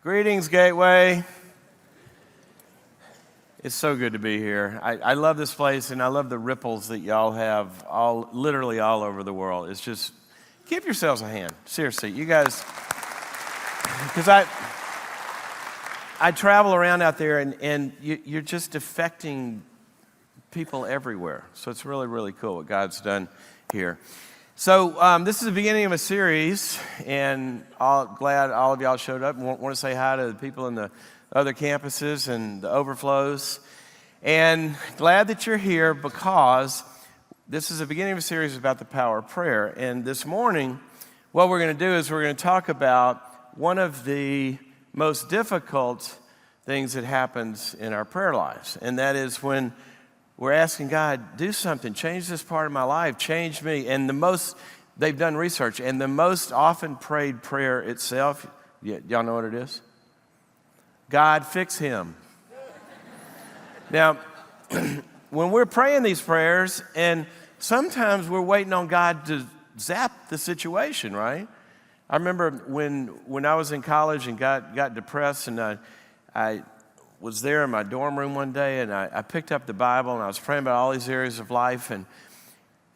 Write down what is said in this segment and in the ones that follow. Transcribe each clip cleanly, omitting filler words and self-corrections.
Greetings, Gateway. It's so good to be here. I love this place, and I love the ripples that y'all have literally all over the world. It's just, give yourselves a hand. Seriously, you guys, because I travel around out there, and you're just affecting people everywhere. So it's really, really cool what God's done here. So this is the beginning of a series, and glad all of y'all showed up. Want to say hi to the people in the other campuses and the overflows. And glad that you're here because this is the beginning of a series about the power of prayer. And this morning, what we're going to do is we're going to talk about one of the most difficult things that happens in our prayer lives. And that is when we're asking God, do something, change this part of my life, change me. And they've done research, and the most often prayed prayer itself, y'all know what it is? God, fix him. Now, when we're praying these prayers, and sometimes we're waiting on God to zap the situation, right? I remember when I was in college and got depressed, and I was there in my dorm room one day, and I picked up the Bible, and I was praying about all these areas of life,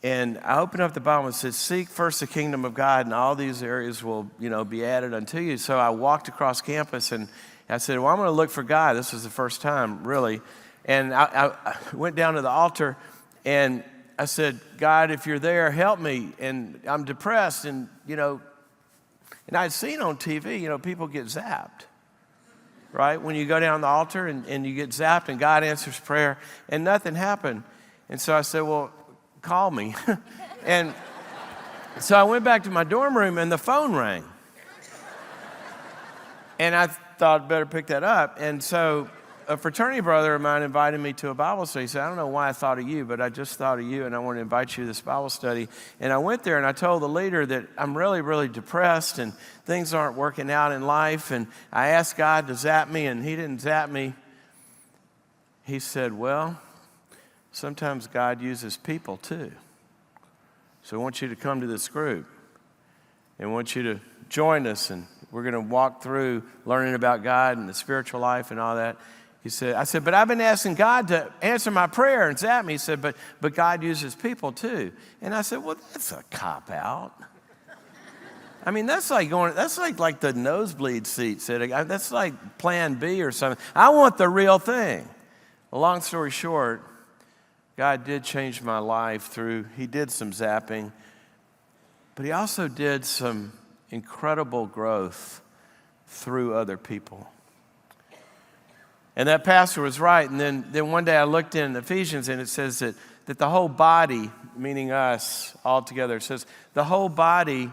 and I opened up the Bible and said, seek first the kingdom of God, and all these areas will, be added unto you. So I walked across campus, and I said, well, I'm going to look for God. This was the first time, really. And I went down to the altar, and I said, God, if you're there, help me. And I'm depressed, and I'd seen on TV, people get zapped. Right? When you go down the altar and you get zapped and God answers prayer and nothing happened. And so I said, well, call me. And so I went back to my dorm room and the phone rang. And I thought I'd better pick that up. And so a fraternity brother of mine invited me to a Bible study. He said, I don't know why I thought of you, but I just thought of you, and I want to invite you to this Bible study. And I went there, and I told the leader that I'm really, really depressed, and things aren't working out in life. And I asked God to zap me, and he didn't zap me. He said, well, sometimes God uses people too. So I want you to come to this group, and I want you to join us, and we're going to walk through learning about God and the spiritual life and all that. I said, but I've been asking God to answer my prayer and zap me. He said, but God uses people too. And I said, well, that's a cop-out. I mean, that's like the nosebleed seat. That's like plan B or something. I want the real thing. Well, long story short, God did change my life he did some zapping, but he also did some incredible growth through other people. And that pastor was right. And then one day I looked in Ephesians, and it says that the whole body, meaning us all together, it says the whole body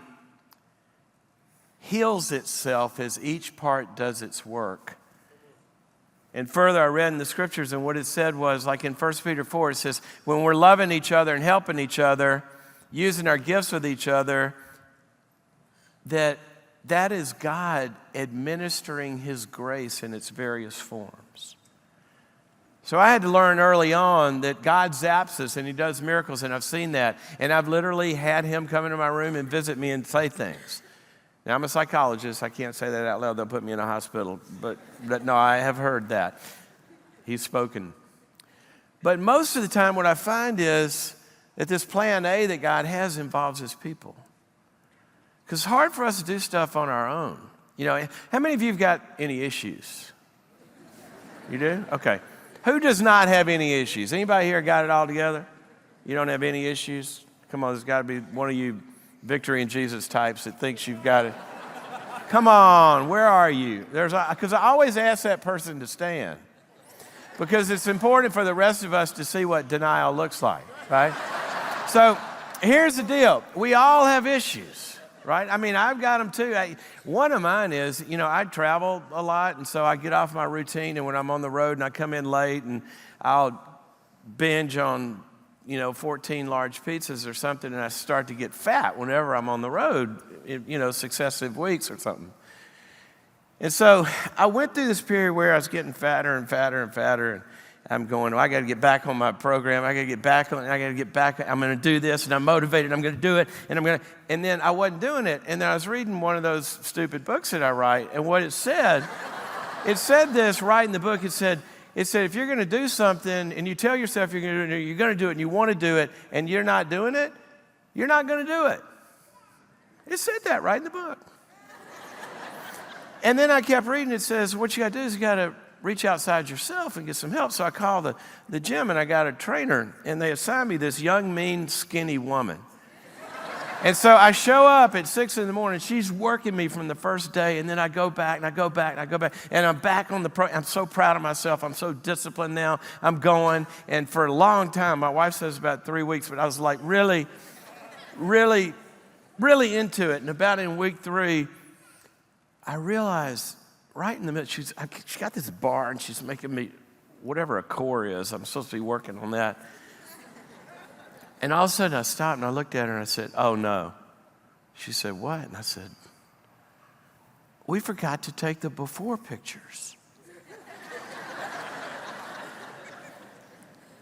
heals itself as each part does its work. And further, I read in the scriptures, and what it said was, like in 1 Peter 4, it says, when we're loving each other and helping each other, using our gifts with each other, that is God administering his grace in its various forms. So I had to learn early on that God zaps us and he does miracles, and I've seen that. And I've literally had him come into my room and visit me and say things. Now, I'm a psychologist. I can't say that out loud. They'll put me in a hospital. But no, I have heard that. He's spoken. But most of the time what I find is that this plan A that God has involves his people. Because it's hard for us to do stuff on our own. How many of you have got any issues? You do? Okay. Who does not have any issues? Anybody here got it all together? You don't have any issues? Come on, there's got to be one of you Victory in Jesus types that thinks you've got it. Come on, where are you? Because I always ask that person to stand. Because it's important for the rest of us to see what denial looks like, right? So here's the deal. We all have issues. Right? I mean, I've got them too. One of mine is, I travel a lot, and so I get off my routine, and when I'm on the road and I come in late, and I'll binge on, 14 large pizzas or something, and I start to get fat whenever I'm on the road, successive weeks or something. And so I went through this period where I was getting fatter and fatter and fatter, I'm going, I got to get back on my program. I got to get back on, I got to get back. I'm going to do this, and I'm motivated. I'm going to do it, and then I wasn't doing it. And then I was reading one of those stupid books that I write, and what it said this right in the book. It said, if you're going to do something and you tell yourself you're going to do it, you're going to do it, and you want to do it, and you're not doing it, you're not going to do it. It said that right in the book. And then I kept reading. It says, what you got to do is you got to reach outside yourself and get some help. So I called the gym, and I got a trainer, and they assigned me this young, mean, skinny woman. And so I show up at 6 in the morning. She's working me from the first day, and then I go back, and I go back, and I go back, and I'm back on the I'm so proud of myself. I'm so disciplined now. I'm going. And for a long time, my wife says about 3 weeks, but I was like really, really, really into it. And about in week 3, I realized right in the middle, she got this bar, and she's making me whatever a core is. I'm supposed to be working on that. And all of a sudden I stopped and I looked at her and I said, oh no. She said, what? And I said, we forgot to take the before pictures.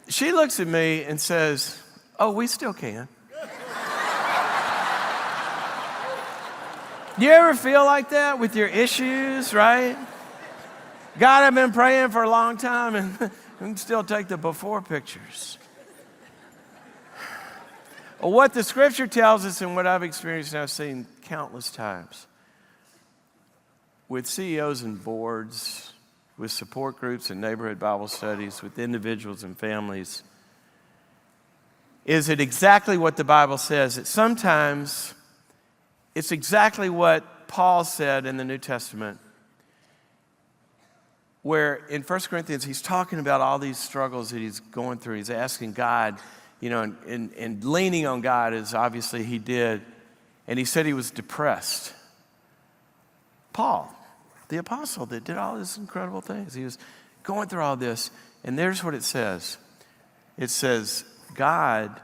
She looks at me and says, oh, we still can. Do you ever feel like that with your issues, right? God, I've been praying for a long time, and we can still take the before pictures. Well, what the scripture tells us, and what I've experienced and I've seen countless times with CEOs and boards, with support groups and neighborhood Bible studies, with individuals and families, is it exactly what the Bible says? That sometimes it's exactly what Paul said in the New Testament, where in 1 Corinthians, he's talking about all these struggles that he's going through. He's asking God, and leaning on God, as obviously he did. And he said he was depressed. Paul, the apostle that did all these incredible things. He was going through all this. And there's what it says. It says, God,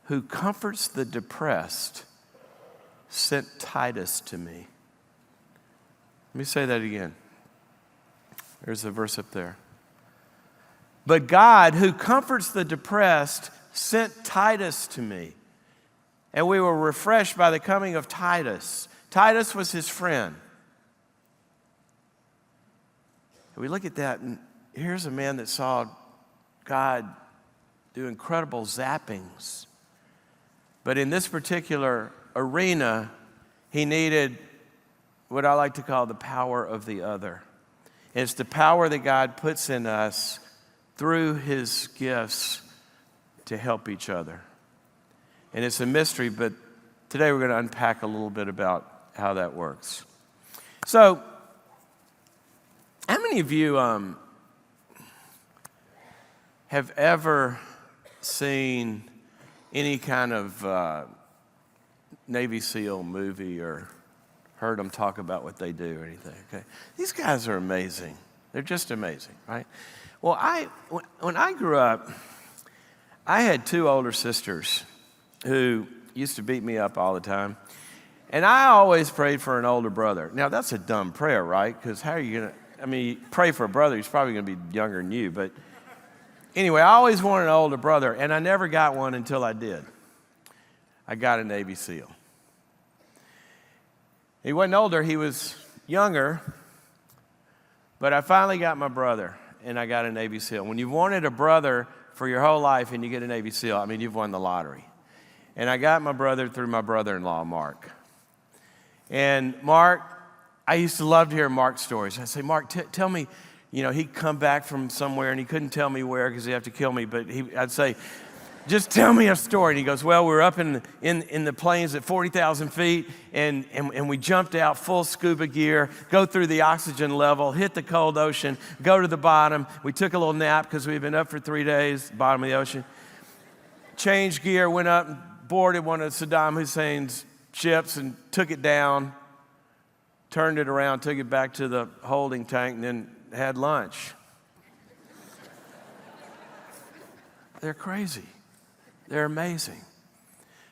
who comforts the depressed, sent Titus to me. Let me say that again. There's a verse up there. But God, who comforts the depressed, sent Titus to me. And we were refreshed by the coming of Titus. Titus was his friend. And we look at that, and here's a man that saw God do incredible zappings. But in this particular arena, he needed what I like to call the power of the other. And it's the power that God puts in us through his gifts to help each other. And it's a mystery, but today we're going to unpack a little bit about how that works. So, how many of you have ever seen any kind of Navy SEAL movie or heard them talk about what they do or anything? Okay, these guys are amazing. They're just amazing, right? Well, when I grew up, I had 2 older sisters who used to beat me up all the time. And I always prayed for an older brother. Now, that's a dumb prayer, right? Because how are you going to, pray for a brother, he's probably going to be younger than you. But anyway, I always wanted an older brother, and I never got one until I did. I got a Navy SEAL. He wasn't older, he was younger. But I finally got my brother, and I got a Navy SEAL. When you've wanted a brother for your whole life and you get a Navy SEAL, you've won the lottery. And I got my brother through my brother-in-law, Mark. And Mark, I used to love to hear Mark's stories. I'd say, Mark, tell me, he'd come back from somewhere and he couldn't tell me where because he'd have to kill me. But I'd say, just tell me a story. And he goes, well, we're up in the plains at 40,000 feet and we jumped out full scuba gear, go through the oxygen level, hit the cold ocean, go to the bottom. We took a little nap because we'd been up for 3 days, bottom of the ocean. Changed gear, went up and boarded one of Saddam Hussein's ships and took it down, turned it around, took it back to the holding tank, and then had lunch. They're crazy. They're amazing.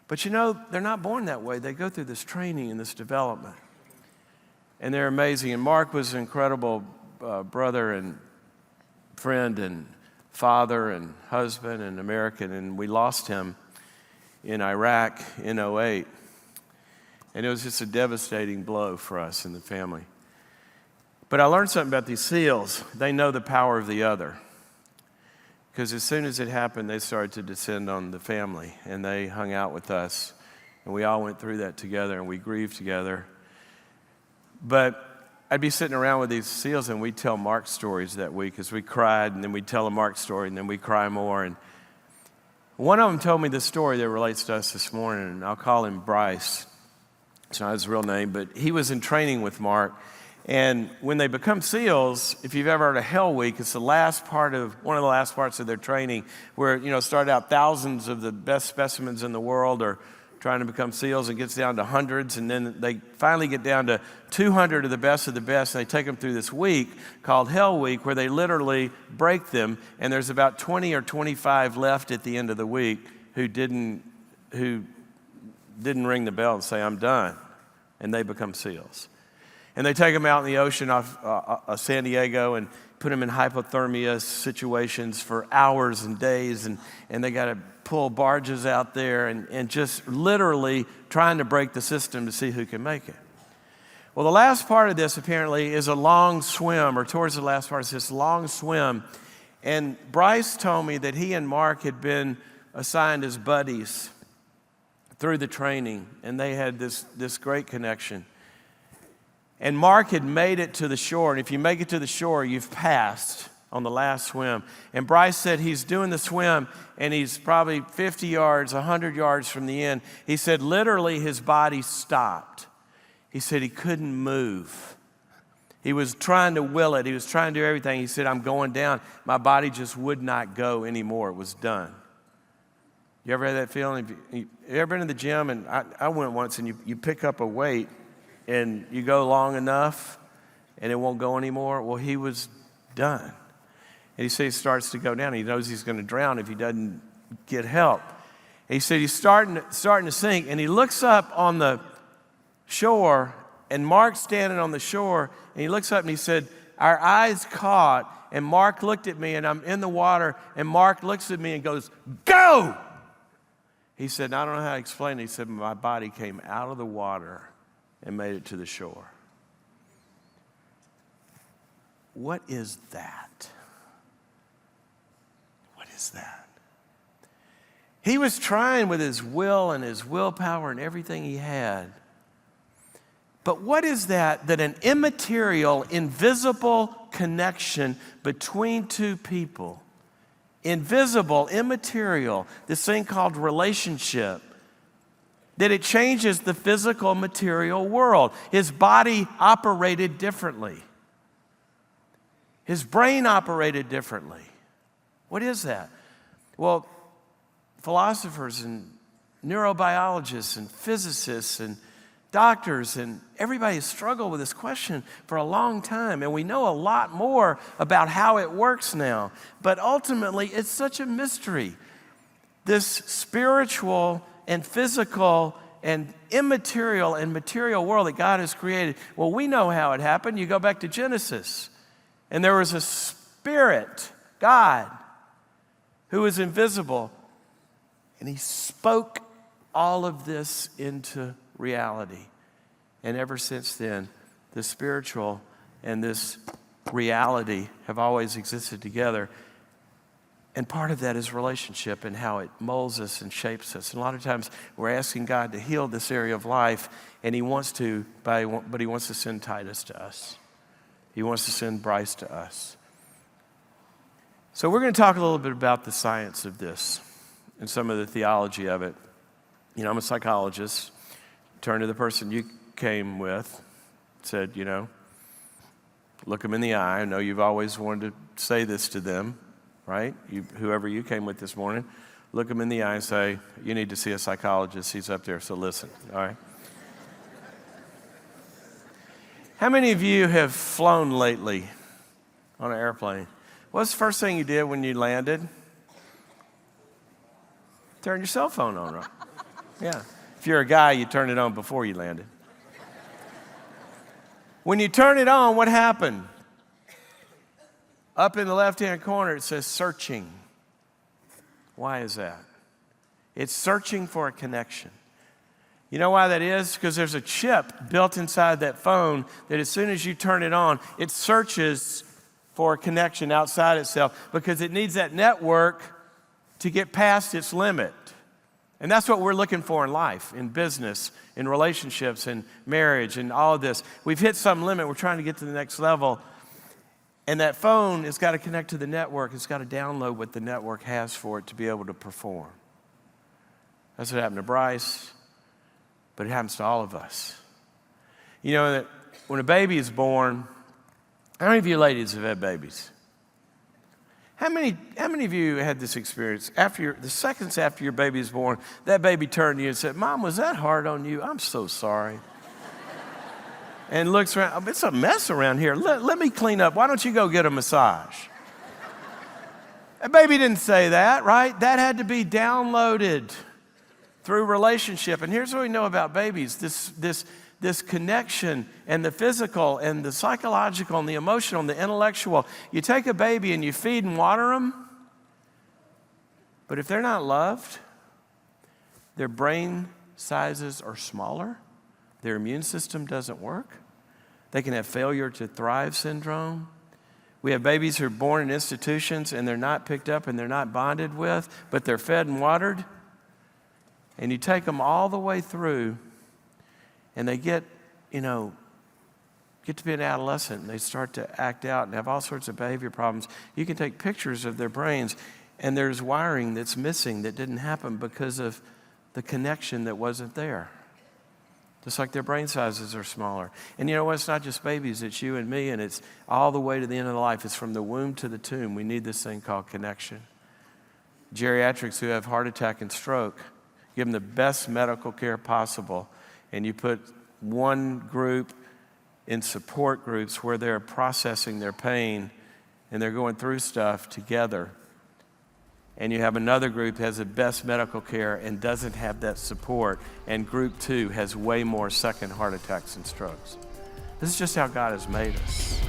But they're not born that way. They go through this training and this development. And they're amazing. And Mark was an incredible brother and friend and father and husband and American, and we lost him in Iraq in '08. And it was just a devastating blow for us in the family. But I learned something about these SEALs. They know the power of the other. Because as soon as it happened, they started to descend on the family, and they hung out with us. And we all went through that together, and we grieved together. But I'd be sitting around with these SEALs, and we'd tell Mark stories that week as we cried, and then we'd tell a Mark story, and then we'd cry more. And one of them told me this story that relates to us this morning, and I'll call him Bryce. It's not his real name, but he was in training with Mark. And when they become SEALs, if you've ever heard of Hell Week, it's one of the last parts of their training where, start out thousands of the best specimens in the world are trying to become SEALs, and gets down to hundreds, and then they finally get down to 200 of the best, and they take them through this week called Hell Week, where they literally break them, and there's about 20 or 25 left at the end of the week who didn't ring the bell and say, I'm done, and they become SEALs. And they take them out in the ocean off San Diego and put them in hypothermia situations for hours and days, and they got to pull barges out there and just literally trying to break the system to see who can make it. Well, the last part of this apparently is a long swim, or towards the last part is this long swim. And Bryce told me that he and Mark had been assigned as buddies through the training, and they had this great connection. And Mark had made it to the shore, and if you make it to the shore, you've passed on the last swim. And Bryce said he's doing the swim, and he's probably 50 yards, 100 yards from the end. He said literally his body stopped. He said he couldn't move. He was trying to will it. He was trying to do everything. He said, I'm going down. My body just would not go anymore. It was done. You ever had that feeling? You ever been in the gym? And I went once, and you pick up a weight, and you go long enough, and it won't go anymore. Well, he was done. And he said he starts to go down. He knows he's going to drown if he doesn't get help. And he said he's starting to sink, and he looks up on the shore, and Mark's standing on the shore, and he looks up and he said, our eyes caught, and Mark looked at me, and I'm in the water, and Mark looks at me and goes, go! He said, I don't know how to explain it. He said, my body came out of the water and made it to the shore. What is that? What is that? He was trying with his will and his willpower and everything he had. But what is that an immaterial, invisible connection between two people, invisible, immaterial, this thing called relationship, that it changes the physical, material world. His body operated differently. His brain operated differently. What is that? Well, philosophers and neurobiologists and physicists and doctors and everybody has struggled with this question for a long time, and we know a lot more about how it works now. But ultimately, it's such a mystery. This spiritual and physical and immaterial and material world that God has created. Well, we know how it happened. You go back to Genesis, and there was a spirit, God, who was invisible, and he spoke all of this into reality. And ever since then, the spiritual and this reality have always existed together. And part of that is relationship and how it molds us and shapes us. And a lot of times we're asking God to heal this area of life, and he wants to, but he wants to send Titus to us. He wants to send Bryce to us. So we're going to talk a little bit about the science of this and some of the theology of it. I'm a psychologist. Turn to the person you came with, said, look them in the eye. I know you've always wanted to say this to them. Right? Whoever you came with this morning, look him in the eye and say, you need to see a psychologist. He's up there, so listen, all right? How many of you have flown lately on an airplane? What's the first thing you did when you landed? Turn your cell phone on, right? Yeah. If you're a guy, you turn it on before you landed. When you turn it on, what happened? Up in the left-hand corner, it says searching. Why is that? It's searching for a connection. You know why that is? Because there's a chip built inside that phone that as soon as you turn it on, it searches for a connection outside itself because it needs that network to get past its limit. And that's what we're looking for in life, in business, in relationships, in marriage, and all of this. We've hit some limit. We're trying to get to the next level. And that phone has got to connect to the network. It's got to download what the network has for it to be able to perform. That's what happened to Bryce, but it happens to all of us. You know that when a baby is born, how many of you ladies have had babies? How many of you had this experience? The seconds after your baby is born, that baby turned to you and said, "Mom, was that hard on you? I'm so sorry." And looks around, "It's a mess around here. Let me clean up. Why don't you go get a massage?" That baby didn't say that, right? That had to be downloaded through relationship. And here's what we know about babies. This connection and the physical and the psychological and the emotional and the intellectual. You take a baby and you feed and water them, but if they're not loved, their brain sizes are smaller, their immune system doesn't work, they can have failure to thrive syndrome. We have babies who are born in institutions and they're not picked up and they're not bonded with, but they're fed and watered. And you take them all the way through and they get to be an adolescent and they start to act out and have all sorts of behavior problems. You can take pictures of their brains and there's wiring that's missing that didn't happen because of the connection that wasn't there. Just like their brain sizes are smaller. And you know what? It's not just babies, it's you and me, and it's all the way to the end of the life. It's from the womb to the tomb. We need this thing called connection. Geriatrics who have heart attack and stroke, give them the best medical care possible, and you put one group in support groups where they're processing their pain and they're going through stuff together. And you have another group that has the best medical care and doesn't have that support. And group 2 has way more second heart attacks and strokes. This is just how God has made us.